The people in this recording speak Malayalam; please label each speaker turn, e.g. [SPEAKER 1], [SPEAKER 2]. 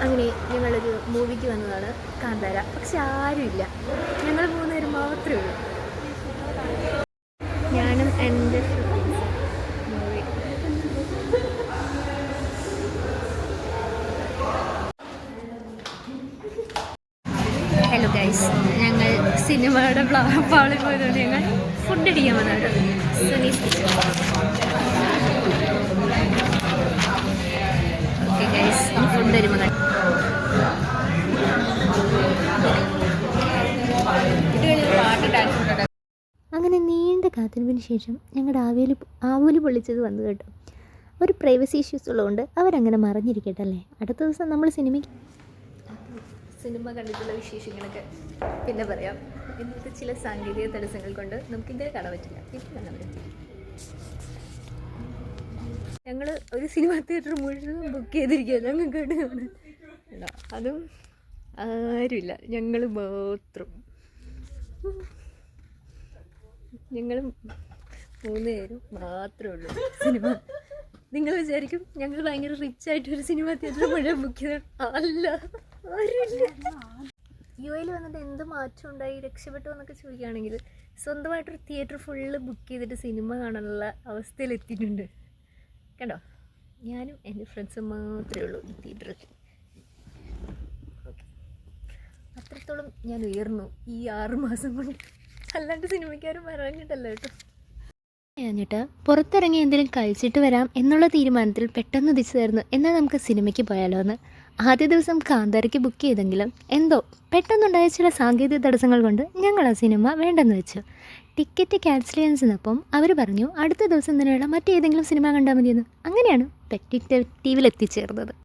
[SPEAKER 1] അങ്ങനെ ഞങ്ങളൊരു മൂവിക്ക് വന്നതാണ്, കാന്താര. പക്ഷെ ആരുമില്ല, ഞങ്ങൾ 3 പേര് മാത്രമേ ഉള്ളൂ. ഞാനും എൻ്റെ മൂവി. ഹലോ ഗൈസ്, ഞങ്ങൾ സിനിമയുടെ പാളിൽ പോയതുകൊണ്ട് ഞങ്ങൾ ഫുഡ് അടിക്കാൻ വന്നത് സുനീസ്. ഓക്കെ ഗൈസ്, ഫുഡ് തരുമ്പോൾ അങ്ങനെ നീണ്ട കാത്തിരിപ്പിന് ശേഷം ഞങ്ങളുടെ ആവൂല് പൊള്ളിച്ചത് വന്നു കേട്ടോ. ഒരു പ്രൈവസി ഇഷ്യൂസ് ഉള്ളതുകൊണ്ട് അവരങ്ങനെ മറിഞ്ഞിരിക്കട്ടെ അല്ലേ. അടുത്ത ദിവസം നമ്മൾ സിനിമ കണ്ടിട്ടുള്ള വിശേഷങ്ങളൊക്കെ പിന്നെ പറയാം. ഇന്നത്തെ ചില സാങ്കേതിക തടസ്സങ്ങൾ കൊണ്ട് നമുക്കിങ്ങനെ കാണാൻ പറ്റില്ല. ഞങ്ങൾ ഒരു സിനിമ തിയേറ്റർ മുഴുവൻ ബുക്ക് ചെയ്തിരിക്കുക ഞങ്ങൾക്ക് കാണാൻ. അതും ആരുമില്ല, ഞങ്ങൾ മാത്രം. ഞങ്ങൾ 3 പേരും മാത്രമേ ഉള്ളൂ സിനിമ. നിങ്ങൾ വിചാരിക്കും ഞങ്ങൾ ഭയങ്കര റിച്ച് ആയിട്ടൊരു സിനിമ തിയേറ്റർ മുഴുവൻ ബുക്ക് ചെയ്ത. അല്ല, ആരുമില്ല. യുഎയിൽ വന്നിട്ട് എന്ത് മാറ്റം ഉണ്ടായി, രക്ഷപ്പെട്ടു എന്നൊക്കെ ചോദിക്കുകയാണെങ്കിൽ സ്വന്തമായിട്ടൊരു തിയേറ്റർ ഫുള്ള് ബുക്ക് ചെയ്തിട്ട് സിനിമ കാണാനുള്ള അവസ്ഥയിലെത്തിയിട്ടുണ്ട്. കണ്ടോ, ഞാനും എൻ്റെ ഫ്രണ്ട്സും മാത്രമേ ഉള്ളൂ ഈ തിയേറ്ററിൽ. ഓക്കെ, അത്രത്തോളം ഞാൻ ഉയർന്നു ഈ 6 മാസം കൊണ്ട്. അല്ലാണ്ട് സിനിമയ്ക്കാരും വരാഞ്ഞിട്ടല്ല കേട്ടോ. എന്നിട്ട് പുറത്തിറങ്ങി എന്തെങ്കിലും കഴിച്ചിട്ട് വരാം എന്നുള്ള തീരുമാനത്തിൽ പെട്ടെന്ന് തിരിച്ചായിരുന്നു, എന്നാൽ നമുക്ക് സിനിമയ്ക്ക് പോയാലോ എന്ന്. ആദ്യ ദിവസം കാന്താരയ്ക്ക് ബുക്ക് ചെയ്തെങ്കിലും എന്തോ പെട്ടെന്നുണ്ടായ ചില സാങ്കേതിക തടസ്സങ്ങൾ കൊണ്ട് ഞങ്ങൾ ആ സിനിമ വേണ്ടെന്ന് വെച്ചു. ടിക്കറ്റ് ക്യാൻസൽ ചെയ്യാൻ ചെന്നപ്പം അവർ പറഞ്ഞു അടുത്ത ദിവസം തന്നെയുള്ള മറ്റേതെങ്കിലും സിനിമ കണ്ടാൽ മതിയെന്ന്. അങ്ങനെയാണ് പെറ്റി ടിവിയിൽ എത്തിച്ചേർന്നത്.